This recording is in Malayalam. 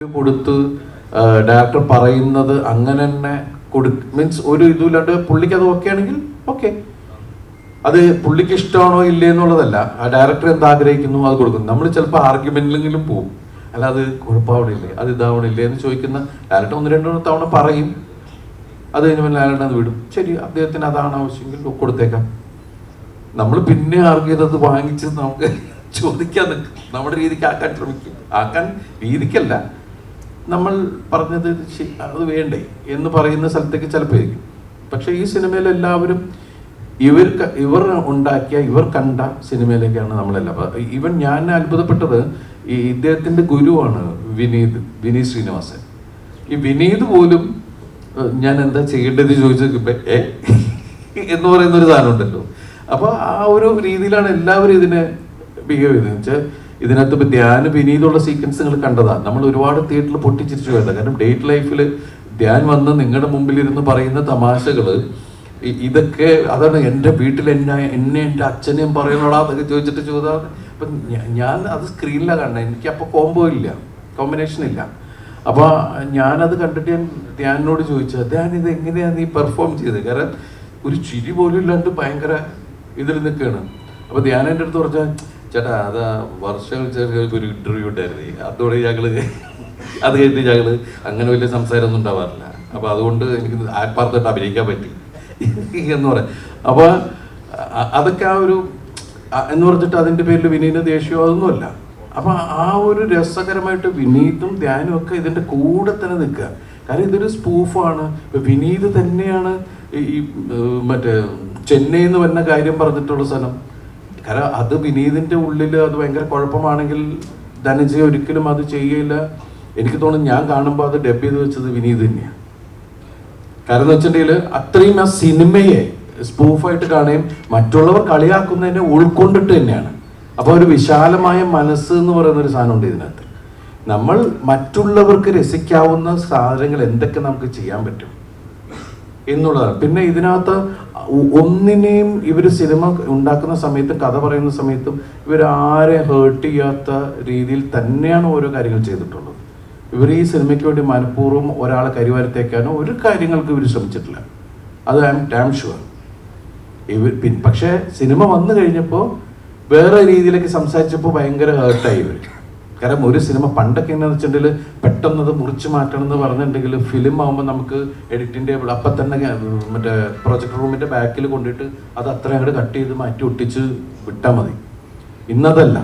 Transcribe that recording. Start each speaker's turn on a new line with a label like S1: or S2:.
S1: കൊടുത്ത് ഡയറക്ടർ പറയുന്നത് അങ്ങനെ തന്നെ മീൻസ് ഒരു ഇതുമില്ലാണ്ട് പുള്ളിക്ക് അത് ഓക്കെ ആണെങ്കിൽ ഓക്കെ, അത് പുള്ളിക്ക് ഇഷ്ടമാണോ ഇല്ലേ എന്നുള്ളതല്ല, ആ ഡയറക്ടർ എന്ത് ആഗ്രഹിക്കുന്നു അത് കൊടുക്കുന്നു. നമ്മൾ ചിലപ്പോൾ ആർഗ്യുമെന്റിലെങ്കിലും പോകും, അല്ല അത് കുഴപ്പമാവണില്ലേ, അത് ഇതാവണില്ലേ എന്ന് ചോദിക്കുന്ന ഡയറക്ടർ ഒന്ന് രണ്ടു തവണ പറയും, അത് കഴിഞ്ഞാൽ ഡയറക്ടർ അത് വിടും. ശരി, അദ്ദേഹത്തിന് അതാണ് ആവശ്യമെങ്കിൽ കൊടുത്തേക്കാം. നമ്മൾ പിന്നെ ആർഗ്യ ചെയ്തത് വാങ്ങിച്ച് നമുക്ക് ചോദിക്കാൻ നിൽക്കും, നമ്മുടെ രീതിക്ക് ആക്കാൻ ശ്രമിക്കും. ആക്കാൻ രീതിക്കല്ല, നമ്മൾ പറഞ്ഞത് അത് വേണ്ടേ എന്ന് പറയുന്ന സ്ഥലത്തേക്ക് ചിലപ്പോൾ ഇരിക്കും. പക്ഷെ ഈ സിനിമയിൽ എല്ലാവരും ഇവർ ഉണ്ടാക്കിയ ഇവർ കണ്ട സിനിമയിലേക്കാണ് നമ്മളെല്ലാം. ഈവൻ ഞാൻ അത്ഭുതപ്പെട്ടത് ഈ ഇദ്ദേഹത്തിന്റെ ഗുരുവാണ് വിനീത് ശ്രീനിവാസൻ. ഈ വിനീത് പോലും ഞാൻ എന്താ ചെയ്യേണ്ടത് ചോദിച്ചപ്പോ എന്ന് പറയുന്ന ഒരു സാധനം ഉണ്ടല്ലോ. അപ്പൊ ആ ഒരു രീതിയിലാണ് എല്ലാവരും ഇതിനെ ബിഹേവ് ചെയ്തത്. വെച്ചാൽ ഇതിനകത്ത് ഇപ്പൊ ധ്യാൻ വിനീതുള്ള സീക്വൻസ് നിങ്ങൾ കണ്ടതാണ്. നമ്മൾ ഒരുപാട് തിയേറ്ററിൽ പൊട്ടിച്ചിരിച്ചു പോയതാണ്. കാരണം ഡേറ്റ് ലൈഫിൽ ധ്യാൻ വന്ന് നിങ്ങളുടെ മുമ്പിലിരുന്ന് പറയുന്ന തമാശകള് ഇതൊക്കെ അതാണ്. എൻ്റെ വീട്ടിൽ എന്നെ എൻ്റെ അച്ഛനെയും പറയണോടാ അതൊക്കെ ചോദിച്ചിട്ട് ചോദിച്ചാൽ അപ്പൊ ഞാൻ അത് സ്ക്രീനിലാണ് കണ്ടത്. എനിക്ക് അപ്പൊ കോമ്പിനേഷൻ ഇല്ല. അപ്പൊ ഞാനത് കണ്ടിട്ട് ഞാൻ ധ്യാനോട് ചോദിച്ചു, ധ്യാൻ ഇത് എങ്ങനെയാണ് നീ പെർഫോം ചെയ്തത്? കാരണം ഒരു ചിരി പോലും ഇല്ലാണ്ട് ഭയങ്കര ഇതിൽ നിൽക്കുകയാണ്. അപ്പൊ ധ്യാൻ എൻ്റെ അടുത്ത് പറഞ്ഞാൽ, ചേട്ടാ അത് വർഷങ്ങൾക്ക് ഒരു ഇന്റർവ്യൂ ഉണ്ടായിരുന്നേ, അതോടെ അത് കഴിഞ്ഞിട്ട് ഞങ്ങള് അങ്ങനെ വലിയ സംസാരമൊന്നും ഉണ്ടാവാറില്ല. അപ്പൊ അതുകൊണ്ട് എനിക്ക് ആത്മാർത്ഥമായിട്ട് അഭിനയിക്കാൻ പറ്റി എന്ന് പറയാം. അപ്പൊ അതൊക്കെ ആ ഒരു എന്ന് പറഞ്ഞിട്ട് അതിന്റെ പേരിൽ വിനീത് ദേഷ്യമോ അതൊന്നുമല്ല. അപ്പൊ ആ ഒരു രസകരമായിട്ട് വിനീതും ധ്യാനും ഒക്കെ ഇതിന്റെ കൂടെ തന്നെ നിൽക്കുക. കാരണം ഇതൊരു സ്പൂഫാണ്. ഇപ്പൊ വിനീത് തന്നെയാണ് ഈ മറ്റേ ചെന്നൈ എന്ന് പറഞ്ഞ കാര്യം പറഞ്ഞിട്ടുള്ള സ്ഥലം. കാരണം അത് വിനീതിന്റെ ഉള്ളിൽ അത് ഭയങ്കര കുഴപ്പമാണെങ്കിൽ ധനഞ്ജയ ഒരിക്കലും അത് ചെയ്യില്ല. എനിക്ക് തോന്നുന്നു ഞാൻ കാണുമ്പോൾ അത് ഡബ് ചെയ്ത് വെച്ചത് വിനീത് തന്നെയാണ്. കാരണം എന്ന് വെച്ചിട്ടുണ്ടെങ്കിൽ അത്രയും ആ സിനിമയെ സ്പൂഫായിട്ട് കാണുകയും മറ്റുള്ളവർ കളിയാക്കുന്നതിനെ ഉൾക്കൊണ്ടിട്ട് തന്നെയാണ്. അപ്പൊ ഒരു വിശാലമായ മനസ്സ് എന്ന് പറയുന്ന ഒരു സാധനമുണ്ട് ഇതിനകത്ത്. നമ്മൾ മറ്റുള്ളവർക്ക് രസിക്കാവുന്ന സാധനങ്ങൾ എന്തൊക്കെ നമുക്ക് ചെയ്യാൻ പറ്റും എന്നുള്ളതാണ്. പിന്നെ ഇതിനകത്ത് ഒന്നിനെയും ഇവർ സിനിമ ഉണ്ടാക്കുന്ന സമയത്തും കഥ പറയുന്ന സമയത്തും ഇവരാരെ ഹേർട്ട് ചെയ്യാത്ത രീതിയിൽ തന്നെയാണ് ഓരോ കാര്യങ്ങൾ ചെയ്തിട്ടുള്ളത്. ഇവർ ഈ സിനിമയ്ക്ക് വേണ്ടി മനഃപൂർവ്വം ഒരാളെ കരിവാരത്തേക്കാനോ ഒരു കാര്യങ്ങൾക്ക് ഇവർ ശ്രമിച്ചിട്ടില്ല. അത് ഐ എം ഡാം ഷുവർ. പക്ഷേ സിനിമ വന്നു കഴിഞ്ഞപ്പോൾ വേറെ രീതിയിലേക്ക് സംസാരിച്ചപ്പോൾ ഭയങ്കര ഹേർട്ടായി ഇവർ. കാരണം ഒരു സിനിമ പണ്ടൊക്കെ എന്നു വെച്ചിട്ടുണ്ടെങ്കിൽ പെട്ടെന്ന് അത് മുറിച്ച് മാറ്റണം എന്ന് പറഞ്ഞിട്ടുണ്ടെങ്കിൽ ഫിലിം ആകുമ്പോൾ നമുക്ക് എഡിറ്റിംഗ് ടേബിൾ അപ്പം തന്നെ മറ്റേ പ്രൊജക്ടർ റൂമിൻ്റെ ബാക്കിൽ കൊണ്ടിട്ട് അത് അത്ര അങ്ങോട്ട് കട്ട് ചെയ്ത് മാറ്റി ഒട്ടിച്ച് വിട്ടാൽ മതി. ഇന്നതല്ല.